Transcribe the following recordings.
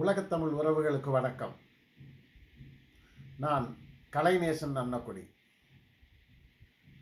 உலகத்தமிழ் உறவுகளுக்கு வணக்கம். நான் கலைநேசன் அன்னக்குடி.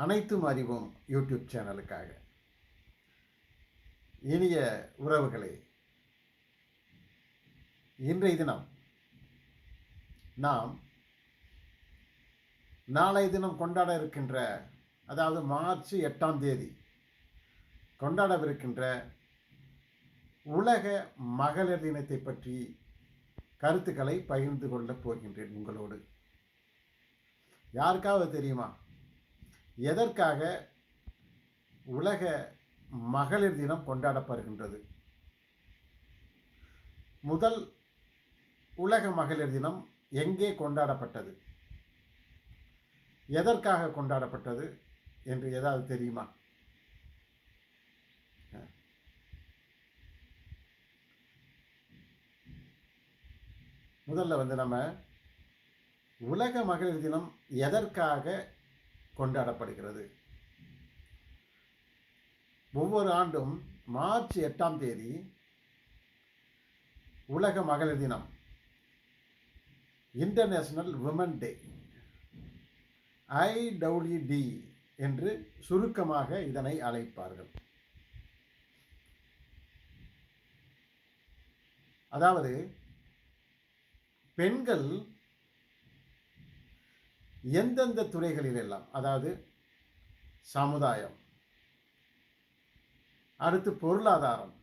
அனைத்தும் அறிவோம் யூடியூப் சேனலுக்காக. இனிய உறவுகளே, இன்றைய தினம் நாம் நாளைய தினம் கொண்டாட இருக்கின்ற, அதாவது மார்ச் 8ஆம் தேதி கொண்டாடவிருக்கின்ற உலக மகளிர் தினத்தை பற்றி கருத்துக்களை பகிர்ந்து கொள்ளப் போகின்றேன் உங்களோடு. யாருக்காவது தெரியுமா எதற்காக உலக மகளிர் தினம் கொண்டாடப்படுகின்றது? முதல் உலக மகளிர் தினம் எங்கே கொண்டாடப்பட்டது, எதற்காக கொண்டாடப்பட்டது என்று ஏதாவது தெரியுமா? முதல்ல நம்ம உலக மகளிர் தினம் எதற்காக கொண்டாடப்படுகிறது? ஒவ்வொரு ஆண்டும் மார்ச் 8ஆம் தேதி உலக மகளிர் தினம், இன்டர்நேஷனல் விமன் டே, IWD என்று சுருக்கமாக இதனை அழைப்பார்கள். அதாவது பெண்கள் எந்தெந்த துறைகளில் எல்லாம், அதாவது சமுதாயம், அடுத்து பொருளாதாரம்,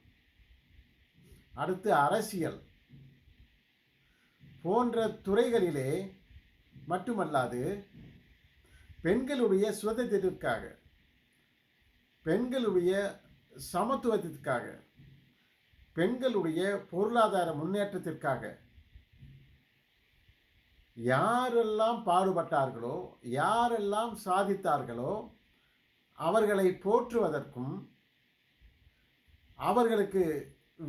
அடுத்து அரசியல் போன்ற துறைகளிலே மட்டுமல்லாது பெண்களுடைய சுதந்திரத்திற்காக, பெண்களுடைய சமத்துவத்திற்காக, பெண்களுடைய பொருளாதார முன்னேற்றத்திற்காக யாரெல்லாம் பாடுபட்டார்களோ, யாரெல்லாம் சாதித்தார்களோ அவர்களை போற்றுவதற்கும் அவர்களுக்கு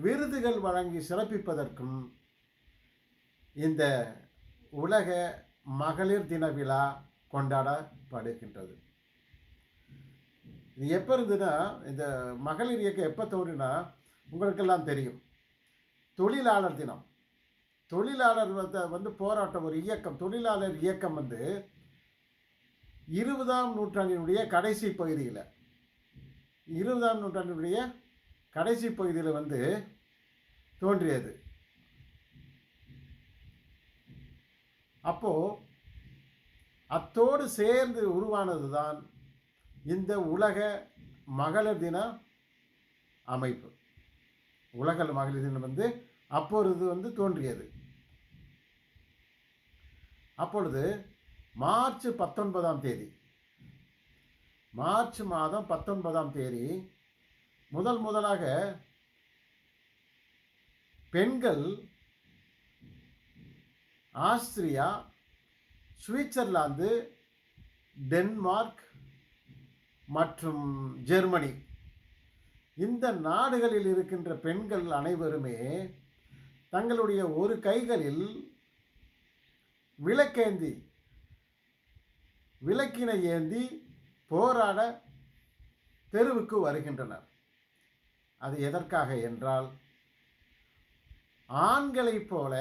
விருதுகள் வழங்கி சிறப்பிப்பதற்கும் இந்த உலக மகளிர் தின விழா கொண்டாடப்படுகின்றது. இது எப்போ இருந்துன்னா, இந்த மகளிர் இயக்கம் எப்போ தோன்றினா உங்களுக்கெல்லாம் தெரியும். தொழிலாளர் தினம், தொழிலாளர் போராட்டம், ஒரு இயக்கம், தொழிலாளர் இயக்கம் 20ஆம் நூற்றாண்டினுடைய கடைசி பகுதியில், 20ஆம் நூற்றாண்டினுடைய கடைசி பகுதியில் தோன்றியது. அப்போது அத்தோடு சேர்ந்து உருவானது தான் இந்த உலக மகளிர் தின அமைப்பு. உலக மகளிர் தினம் அப்பொழுது தோன்றியது. அப்பொழுது மார்ச் 19ஆம் தேதி, மார்ச் மாதம் 19ஆம் தேதி முதலாக பெண்கள் ஆஸ்திரியா, சுவிட்சர்லாந்து, டென்மார்க் மற்றும் ஜெர்மனி, இந்த நாடுகளில் இருக்கின்ற பெண்கள் அனைவருமே தங்களுடைய ஒரு கைகளில் விளக்கினை ஏந்தி போராட தெருவுக்கு வருகின்றனர். அது எதற்காக என்றால், ஆண்களைப் போல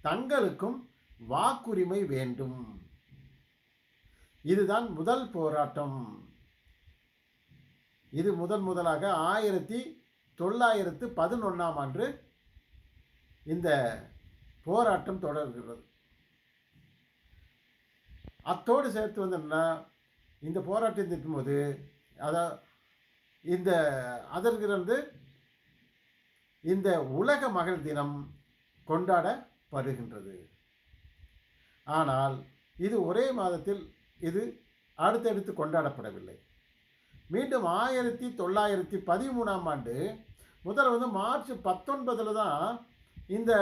தங்களுக்கும் வாக்குரிமை வேண்டும். இதுதான் முதல் போராட்டம். இது முதலாக 1911ஆம் ஆண்டு இந்த போராட்டம் தொடர்கிறது. அத்தோடு சேர்த்து இந்த போராட்டத்தின் போது அதற்கு இந்த உலக மகளிர் தினம் கொண்டாடப்படுகின்றது. ஆனால் இது ஒரே மாதத்தில் இது அடுத்தடுத்து கொண்டாடப்படவில்லை. மீண்டும் 1913ஆம் ஆண்டு முதல்ல மார்ச் 19 தான் இந்த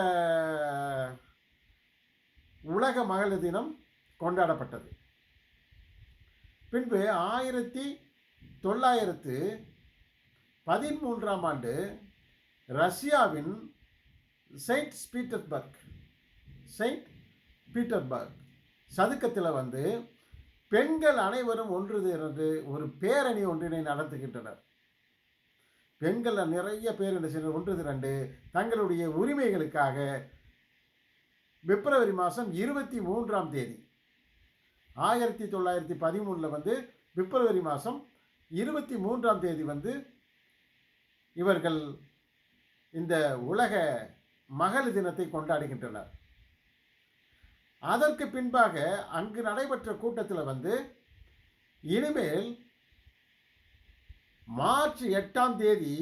உலக மகளிர் தினம் கொண்டாடப்பட்டது. பின்பு 1913ஆம் ஆண்டு ரஷ்யாவின் செயின்ட் பீட்டர்பர்க் சதுக்கத்தில் பெண்கள் அனைவரும் ஒன்று திரண்டு ஒரு பேரணி ஒன்றினை நடத்துகின்றனர். பெண்கள் நிறைய பேர் என்ன செய்யணும், ஒன்று திரண்டு தங்களுடைய உரிமைகளுக்காக பிப்ரவரி மாதம் 23ஆம் தேதி 1913 வந்து பிப்ரவரி மாதம் 23ஆம் தேதி வந்து இவர்கள் இந்த உலக மகளிர் தினத்தை கொண்டாடுகின்றனர். அதற்கு பின்பாக அங்கு நடைபெற்ற கூட்டத்தில் வந்து இனிமேல் மார்ச் 8ஆம் தேதி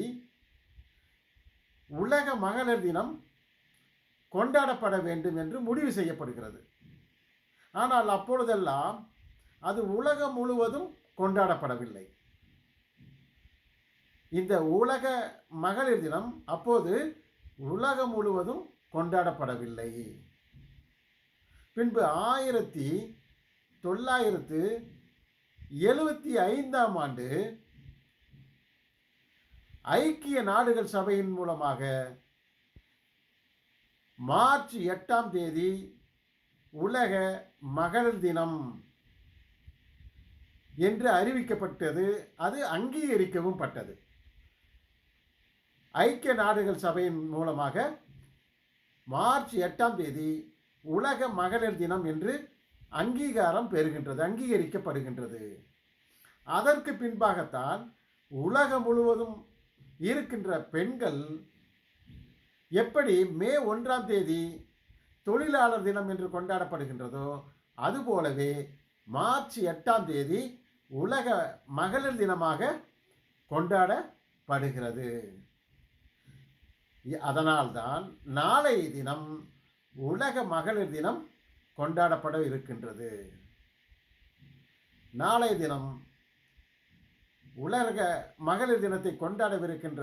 உலக மகளிர் தினம் கொண்டாடப்பட வேண்டும் என்று முடிவு செய்யப்படுகிறது. ஆனால் அப்பொழுதெல்லாம் அது உலகம் முழுவதும் கொண்டாடப்படவில்லை. இந்த உலக மகளிர் தினம் அப்போது உலகம் முழுவதும் கொண்டாடப்படவில்லை. பின்பு 1975ஆம் ஆண்டு ஐக்கிய நாடுகள் சபையின் மூலமாக மார்ச் 8ஆம் தேதி உலக மகளிர் தினம் என்று அறிவிக்கப்பட்டது. அது அங்கீகரிக்கவும் பட்டது. ஐக்கிய நாடுகள் சபையின் மூலமாக மார்ச் 8ஆம் தேதி உலக மகளிர் தினம் என்று அங்கீகாரம் பெறுகின்றது, அங்கீகரிக்கப்படுகின்றது. அதற்கு பின்பாகத்தான் உலகம் முழுவதும் இருக்கின்ற பெண்கள் எப்படி மே 1ஆம் தேதி தொழிலாளர் தினம் என்று கொண்டாடப்படுகின்றதோ அதுபோலவே மார்ச் 8ஆம் தேதி உலக மகளிர் தினமாக கொண்டாடப்படுகிறது. அதனால்தான் நாளைய தினம் உலக மகளிர் தினம் கொண்டாடப்பட இருக்கின்றது. நாளைய தினம் உலக மகளிர் தினத்தை கொண்டாடவிருக்கின்ற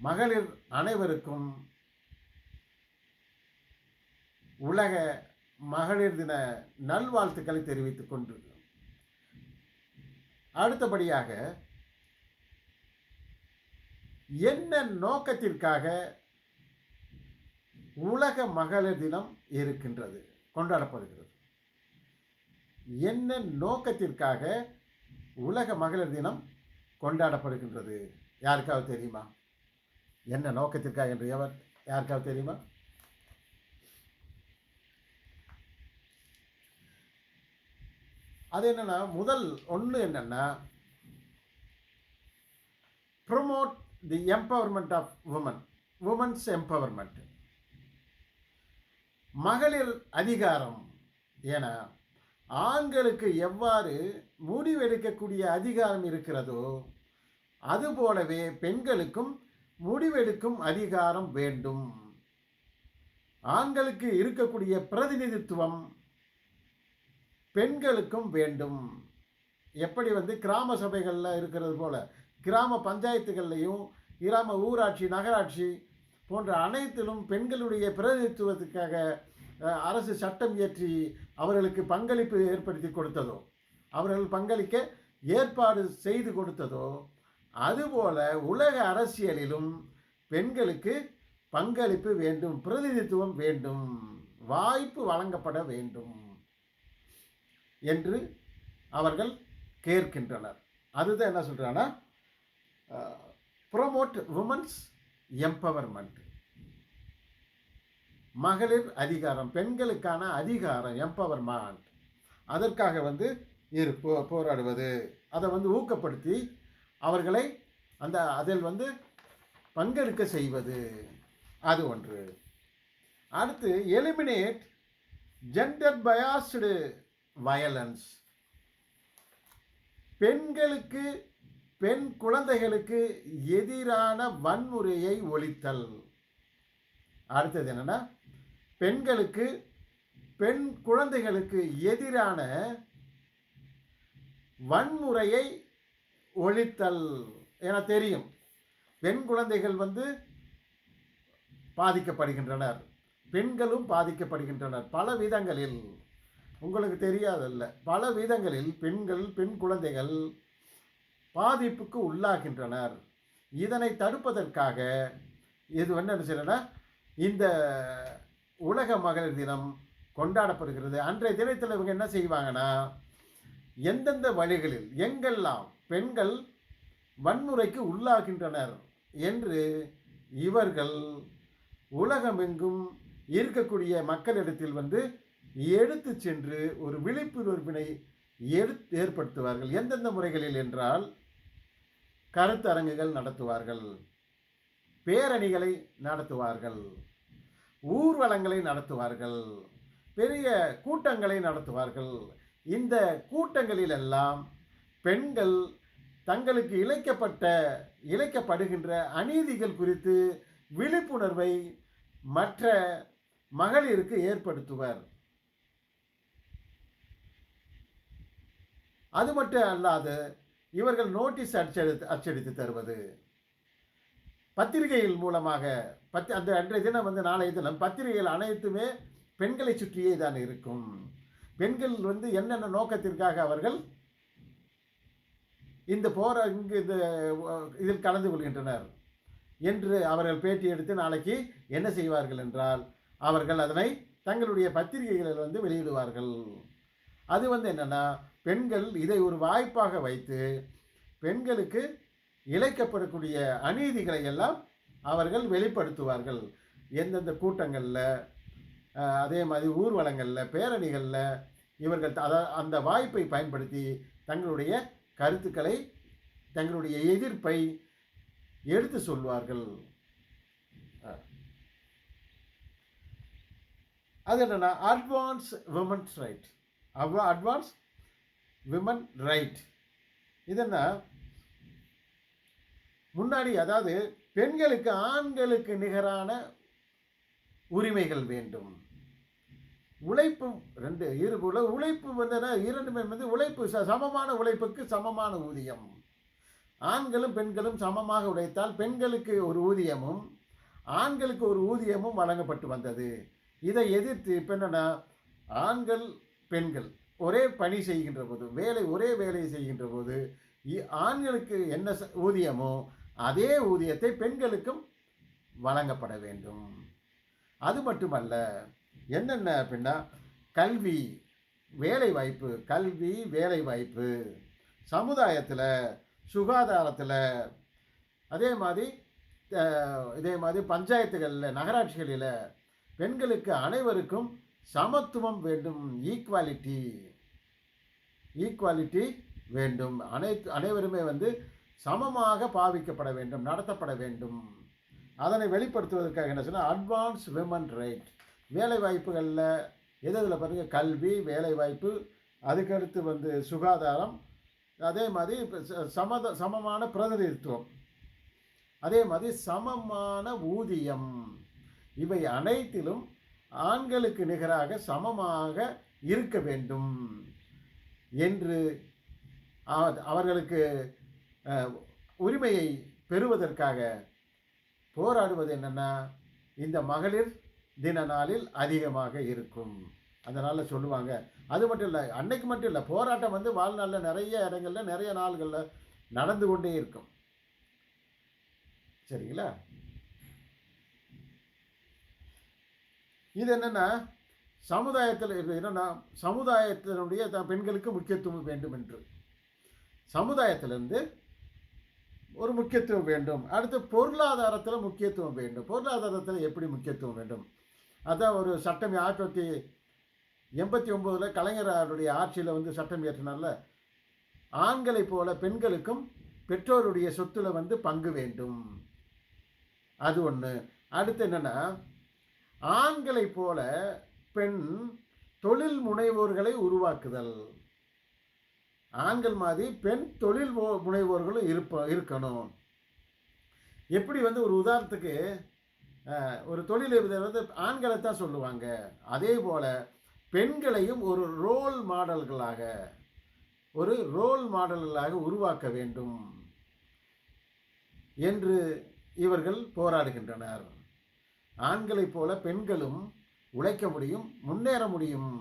மகளிர் அனைவருக்கும் உலக மகளிர் தின நல்வாழ்த்துக்களை தெரிவித்துக் கொண்டு அடுத்தபடியாக என்ன நோக்கத்திற்காக உலக மகளிர் தினம் இருக்கின்றது, கொண்டாடப்படுகிறது? என்ன நோக்கத்திற்காக உலக மகளிர் தினம் கொண்டாடப்படுகின்றது? யாருக்காவது தெரியுமா? என்ன நோக்கத்திற்காக என்று யாருக்காவது தெரியுமா? அது என்னன்னா, முதல் ஒன்று என்னன்னா, promote the empowerment of women's empowerment, மகளிர் அதிகாரம். ஏன்னா ஆண்களுக்கு எவ்வாறு முடிவெடுக்கக்கூடிய அதிகாரம் இருக்கிறதோ அதுபோலவே பெண்களுக்கும் முடிவெடுக்கும் அதிகாரம் வேண்டும். ஆண்களுக்கு இருக்கக்கூடிய பிரதிநிதித்துவம் பெண்களுக்கும் வேண்டும். எப்படி வந்து கிராம சபைகளில் இருக்கிறது போல கிராம பஞ்சாயத்துகள்லையும் கிராம ஊராட்சி நகராட்சி போன்ற அனைத்திலும் பெண்களுடைய பிரதிநிதித்துவத்துக்காக அரசு சட்டம் இயற்றி அவர்களுக்கு பங்களிப்பு ஏற்படுத்தி கொடுத்ததோ, அவர்கள் பங்களிக்க ஏற்பாடு செய்து கொடுத்ததோ, அதுபோல உலக அரசியலிலும் பெண்களுக்கு பங்களிப்பு வேண்டும், பிரதிநிதித்துவம் வேண்டும், வாய்ப்பு வழங்கப்பட வேண்டும் என்று அவர்கள் கேட்கின்றனர். அதுதான் என்ன சொல்கிறாங்கன்னா, ப்ரோமோட் உமன்ஸ் எம்பவர்மெண்ட், மகளிர் அதிகாரம், பெண்களுக்கான அதிகாரம், எம்பவர்மெண்ட். அதற்காக வந்து போராடுவது, அதை வந்து ஊக்கப்படுத்தி அவர்களை அதில் வந்து பங்கெடுக்க செய்வது, அது ஒன்று. அடுத்து எலிமினேட் ஜெண்டர் பயாஸ்டு வயலன்ஸ், பெண்களுக்கு பெண் குழந்தைகளுக்கு எதிரான வன்முறையை ஒழித்தல். அடுத்தது என்னன்னா, பெண்களுக்கு பெண் குழந்தைகளுக்கு எதிரான வன்முறையை ஒழித்தல். என தெரியும், பெண் குழந்தைகள் வந்து பாதிக்கப்படுகின்றனர், பெண்களும் பாதிக்கப்படுகின்றனர் பல விதங்களில். உங்களுக்கு தெரியாதல்ல, பல விதங்களில் பெண்கள் பெண் குழந்தைகள் பாதிப்புக்கு உள்ளாகின்றனர். இதனை தடுப்பதற்காக இது என்ன செய்யறனா, இந்த உலக மகளிர் தினம் கொண்டாடப்படுகிறது. அன்றைய தினத்தில் இவங்க என்ன செய்வாங்கன்னா, எந்தெந்த வழிகளில் எங்கெல்லாம் பெண்கள் வன்முறைக்கு உள்ளாகின்றனர் என்று இவர்கள் உலகமெங்கும் இருக்கக்கூடிய மக்களிடத்தில் எடுத்து சென்று ஒரு விழிப்புணர்வினை ஏற்படுத்துவார்கள். எந்தெந்த முறைகளில் என்றால், கருத்தரங்குகள் நடத்துவார்கள், பேரணிகளை நடத்துவார்கள், ஊர்வலங்களை நடத்துவார்கள், பெரிய கூட்டங்களை நடத்துவார்கள். இந்த கூட்டங்களிலெல்லாம் பெண்கள் தங்களுக்கு இழைக்கப்படுகின்ற அநீதிகள் குறித்து விழிப்புணர்வை மற்ற மகளிருக்கு ஏற்படுத்துவர். அது மட்டும் அல்லாது இவர்கள் நோட்டீஸ் அச்சடித்து தருவது, பத்திரிகைகள் மூலமாக அந்த அன்றைய தினம் நாளைய தினம் பத்திரிகைகள் அனைத்துமே பெண்களை சுற்றியே தான் இருக்கும். பெண்கள் என்னென்ன நோக்கத்திற்காக அவர்கள் இந்த இதில் கலந்து கொள்கின்றனர் என்று அவர்கள் பேட்டி எடுத்து நாளைக்கு என்ன செய்வார்கள் என்றால், அவர்கள் அதனை தங்களுடைய பத்திரிகைகளில் வெளியிடுவார்கள். அது என்னன்னா, பெண்கள் இதை ஒரு வாய்ப்பாக வைத்து பெண்களுக்கு இழைக்கப்படக்கூடிய அநீதிகளை எல்லாம் அவர்கள் வெளிப்படுத்துவார்கள். எந்தெந்த கூட்டங்களில், அதே மாதிரி ஊர்வலங்களில், பேரணிகளில் இவர்கள் அந்த வாய்ப்பை பயன்படுத்தி தங்களுடைய கருத்துக்களை, தங்களுடைய எதிர்ப்பை எடுத்து சொல்வார்கள். அது என்னன்னா, advance women's right. Advance women right இது என்ன, முன்னாடி அதாவது பெண்களுக்கு ஆண்களுக்கு நிகரான உரிமைகள் வேண்டும். உழைப்பும் உழைப்பு இரண்டுமே உழைப்பு, சமமான உழைப்புக்கு சமமான ஊதியம். ஆண்களும் பெண்களும் சமமாக உழைத்தால் பெண்களுக்கு ஒரு ஊதியமும் ஆண்களுக்கு ஒரு ஊதியமும் வழங்கப்பட்டு வந்தது. இதை எதிர்த்து இப்போ என்னன்னா, ஆண்கள் பெண்கள் ஒரே பணி செய்கின்ற போது, ஒரே வேலையை செய்கின்ற போது ஆண்களுக்கு என்ன ஊதியமோ அதே ஊதியத்தை பெண்களுக்கும் வழங்கப்பட வேண்டும். அது மட்டுமல்ல, என்னென்ன அப்படின்னா, கல்வி வேலைவாய்ப்பு, சமுதாயத்தில், சுகாதாரத்தில், அதே மாதிரி பஞ்சாயத்துகளில், நகராட்சிகளில் பெண்களுக்கு அனைவருக்கும் சமத்துவம் வேண்டும். ஈக்குவாலிட்டி வேண்டும். அனைவருமே சமமாக பாவிக்கப்பட வேண்டும், நடத்தப்பட வேண்டும். அதனை வெளிப்படுத்துவதற்காக என்ன சொன்னால், அட்வான்ஸ் விமன் ரைட். வேலைவாய்ப்புகளில் எதில் பாருங்கள், கல்வி, வேலைவாய்ப்பு, அதுக்கடுத்து சுகாதாரம், அதே மாதிரி சமமான பிரதிநிதித்துவம், அதே மாதிரி சமமான ஊதியம், இவை அனைத்திலும் ஆண்களுக்கு நிகராக சமமாக இருக்க வேண்டும் என்று அவர்களுக்கு உரிமையை பெறுவதற்காக போராடுவது என்னென்னா, இந்த மகளிர் தின நாளில் அதிகமாக இருக்கும். அதனால் சொல்லுவாங்க. அது மட்டும் இல்லை, அன்னைக்கு மட்டும் இல்லை, போராட்டம் வாழ்நாளில் நிறைய இடங்களில், நிறைய நாள்களில் நடந்து கொண்டே இருக்கும். சரிங்களா? இது என்னென்னா, சமுதாயத்தில் என்னென்னா, சமுதாயத்தினுடைய பெண்களுக்கு முக்கியத்துவம் வேண்டும் என்று சமுதாயத்திலிருந்து ஒரு முக்கியத்துவம் வேண்டும். அடுத்து பொருளாதாரத்தில் முக்கியத்துவம் வேண்டும். பொருளாதாரத்தில் எப்படி முக்கியத்துவம் வேண்டும்? அதான் ஒரு சட்டம் 1989 கலைஞருடைய ஆட்சியில் சட்டம் இயற்றினால, ஆண்களைப் போல பெண்களுக்கும் பெற்றோருடைய சொத்துல பங்கு வேண்டும். அது ஒன்று. அடுத்து என்னென்னா, ஆண்களைப் போல பெண் தொழில் முனைவோர்களை உருவாக்குதல். ஆண்கள் மாதிரி பெண் தொழில் முனைவோர்களும் இருக்கணும். எப்படி ஒரு உதாரணத்துக்கு ஒரு தொழிலதிபர் ஆண்களை தான் சொல்லுவாங்க. அதே போல் பெண்களையும் ஒரு ரோல் மாடல்களாக உருவாக்க வேண்டும் என்று இவர்கள் போராடுகின்றனர். ஆண்களைப் போல பெண்களும் உழைக்க முடியும், முன்னேற முடியும்.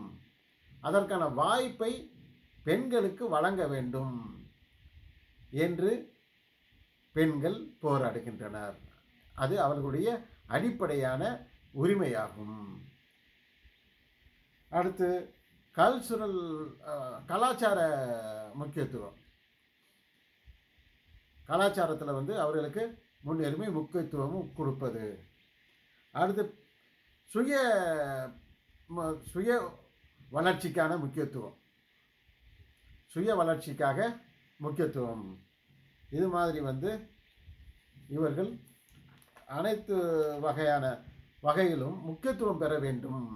அதற்கான வாய்ப்பை பெண்களுக்கு வழங்க வேண்டும் என்று பெண்கள் போராடுகின்றனர். அது அவர்களுடைய அடிப்படையான உரிமையாகும். அடுத்து கலாச்சார முக்கியத்துவம். கலாச்சாரத்தில் வந்து அவர்களுக்கு முன்னுரிமை முக்கியத்துவமும் கொடுப்பது. அடுத்து சுய சுய வளர்ச்சிக்கான முக்கியத்துவம், சுய வளர்ச்சிக்காக முக்கியத்துவம். இது மாதிரி வந்து இவர்கள் அனைத்து வகையிலும் முக்கியத்துவம் பெற வேண்டும்.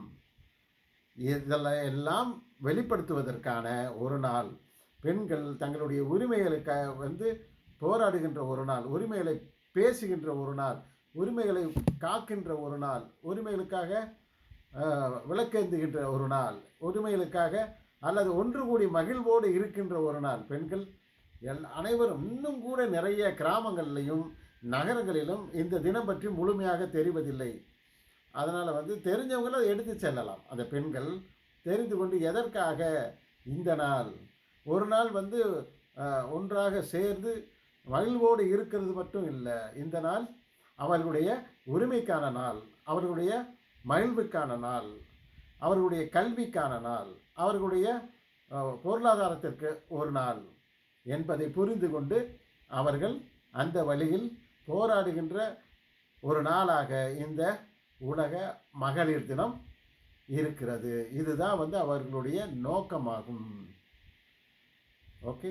இதெல்லாம் எல்லாம் வெளிப்படுத்துவதற்கான ஒரு நாள், பெண்கள் தங்களுடைய உரிமைகளுக்காக வந்து போராடுகின்ற ஒரு நாள், உரிமைகளை பேசுகின்ற ஒரு நாள், உரிமைகளை காக்கின்ற ஒரு நாள், உரிமைகளுக்காக விளக்கேந்துகின்ற ஒரு நாள், உரிமைகளுக்காக அல்லது ஒன்று கூடி மகிழ்வோடு இருக்கின்ற ஒரு நாள். பெண்கள் அனைவரும் இன்னும் கூட நிறைய கிராமங்களிலும் நகரங்களிலும் இந்த தினம் பற்றி முழுமையாக தெரிவதில்லை. அதனால் வந்து தெரிஞ்சவங்கள எடுத்து செல்லலாம். அந்த பெண்கள் தெரிந்து கொண்டு எதற்காக இந்த நாள், ஒரு நாள் வந்து ஒன்றாக சேர்ந்து மகிழ்வோடு இருக்கிறது மட்டும் இல்லை, இந்த நாள் அவர்களுடைய உரிமைக்கான நாள், அவர்களுடைய மகிழ்வுக்கான நாள், அவர்களுடைய கல்விக்கான நாள், அவர்களுடைய பொருளாதாரத்திற்கு ஒரு நாள் என்பதை புரிந்து கொண்டு அவர்கள் அந்த வழியில் போராடுகின்ற ஒரு நாளாக இந்த உலக மகளிர் தினம் இருக்கிறது. இதுதான் வந்து அவர்களுடைய நோக்கமாகும். ஓகே,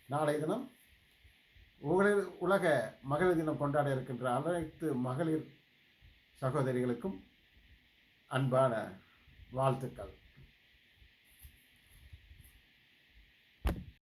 நாளை தினம் உலக மகளிர் தினம் கொண்டாட இருக்கின்ற அனைத்து மகளிர் சகோதரிகளுக்கும் அன்பான வாழ்த்துக்கள்.